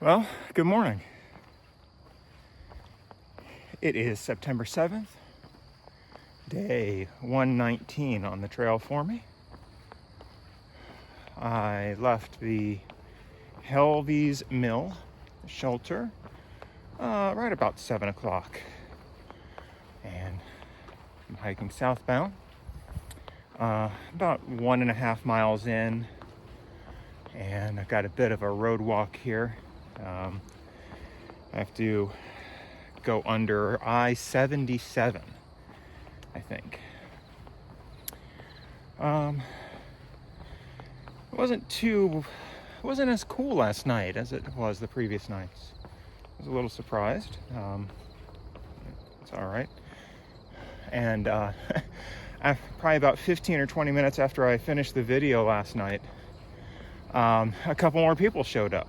Well, good morning. It is September 7th, day 119 on the trail for me. I left the Helveys mill shelter right about 7 o'clock, and I'm hiking southbound, about 1.5 miles in, and I've got a bit of a road walk here. I have to go under I-77, I think. It wasn't as cool last night as it was the previous nights. I was a little surprised. It's all right. And probably about 15 or 20 minutes after I finished the video last night, a couple more people showed up.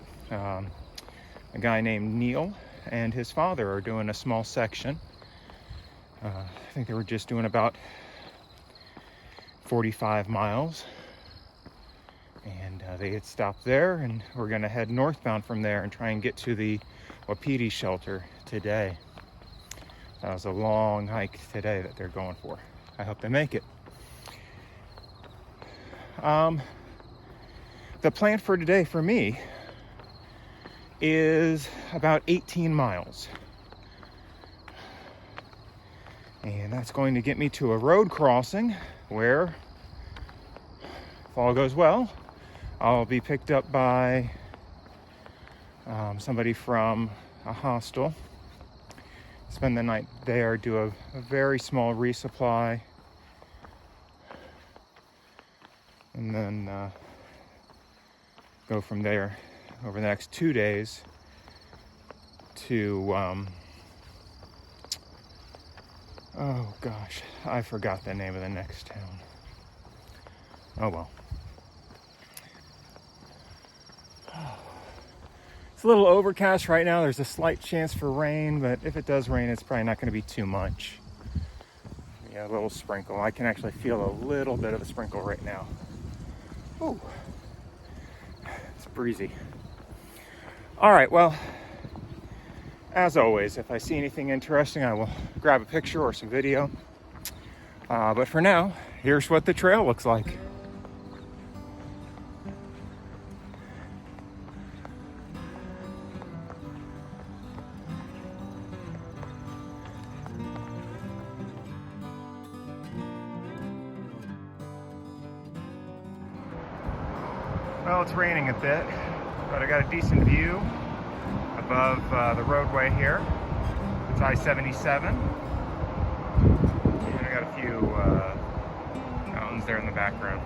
A guy named Neil and his father are doing a small section. I think they were just doing about 45 miles. And they had stopped there, and we're going to head northbound from there and try and get to the Wapiti shelter today. That was a long hike today that they're going for. I hope they make it. The plan for today for me is about 18 miles. And that's going to get me to a road crossing where, if all goes well, I'll be picked up by somebody from a hostel, spend the night there, do a very small resupply, and then go from there over the next 2 days to, oh gosh, I forgot the name of the next town. Oh well. It's a little overcast right now. There's a slight chance for rain, but if it does rain, it's probably not going to be too much. Yeah, a little sprinkle. I can actually feel a little bit of a sprinkle right now. Ooh, it's breezy. All right, well, as always, if I see anything interesting, I will grab a picture or some video. But for now, here's what the trail looks like. Well, it's raining a bit, but I got a decent view above the roadway here. It's I-77. And I got a few mountains there in the background.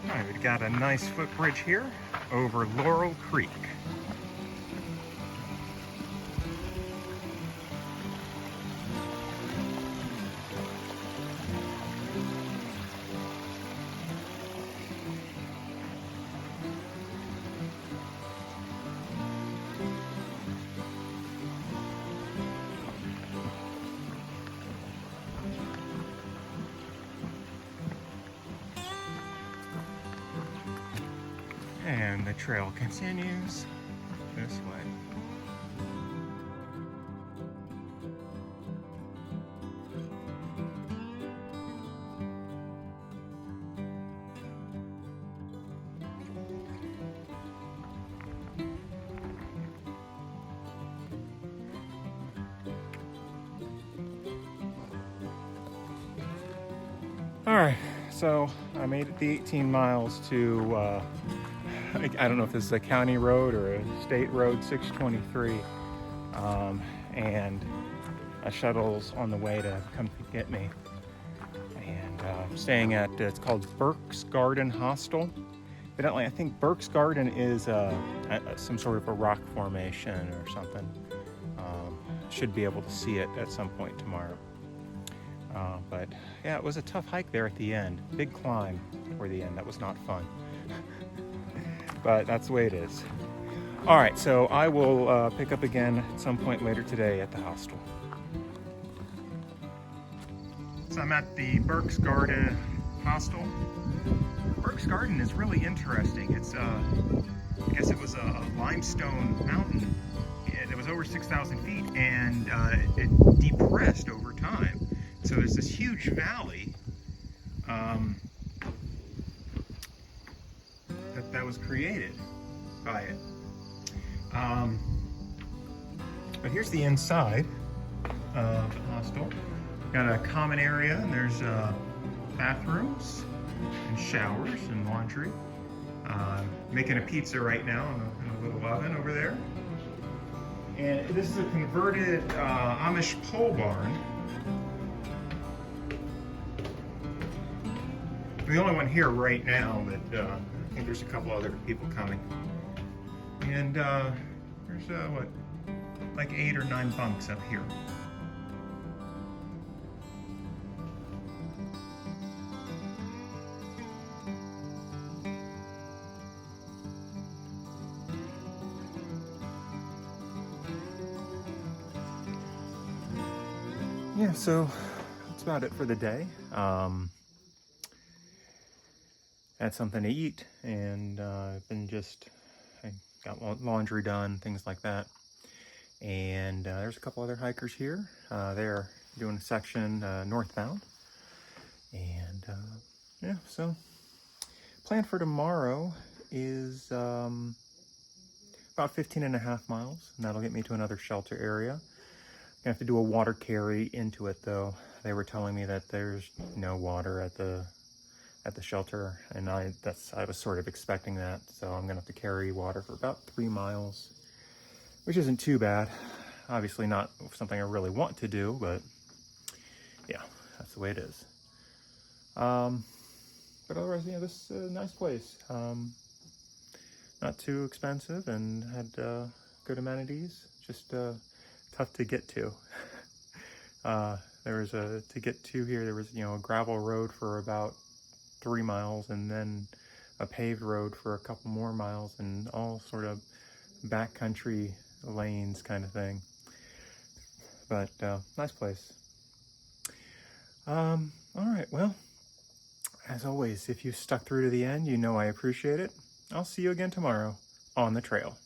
All right, we've got a nice footbridge here over Laurel Creek. And the trail continues this way. All right, so I made it the 18 miles to I don't know if this is a county road or a state road, 623, and a shuttle's on the way to come get me. And I'm staying at, it's called Burkes Garden Hostel. Evidently, I think Burkes Garden is some sort of a rock formation or something. Should be able to see it at some point tomorrow. But yeah, it was a tough hike there at the end. Big climb toward the end. That was not fun. But that's the way it is. All right, so I will pick up again at some point later today at the hostel. So I'm at the Burkes Garden hostel. Burkes Garden is really interesting. It's I guess it was a limestone mountain. It was over 6,000 feet, and it depressed over time. So there's this huge valley that was created by it. But here's the inside of the hostel. Got a common area, and there's bathrooms and showers and laundry. Making a pizza right now in a little oven over there. And this is a converted Amish pole barn. The only one here right now, but I think there's a couple other people coming. And there's what, like 8 or 9 bunks up here. Yeah, so that's about it for the day. Had something to eat, and I got laundry done, things like that. And there's a couple other hikers here. They're doing a section northbound. And yeah, so plan for tomorrow is about 15.5 miles, and that'll get me to another shelter area. I have to do a water carry into it, though. They were telling me that there's no water at the shelter, and I was sort of expecting that. So I'm gonna have to carry water for about 3 miles, which isn't too bad. Obviously not something I really want to do, but yeah, that's the way it is. But otherwise, yeah, this is a nice place. Not too expensive, and had good amenities. Just tough to get to. To get to here, there was, a gravel road for about 3 miles, and then a paved road for a couple more miles, and all sort of backcountry lanes kind of thing. But nice place. All right, well, as always, if you stuck through to the end, I appreciate it. I'll see you again tomorrow on the trail.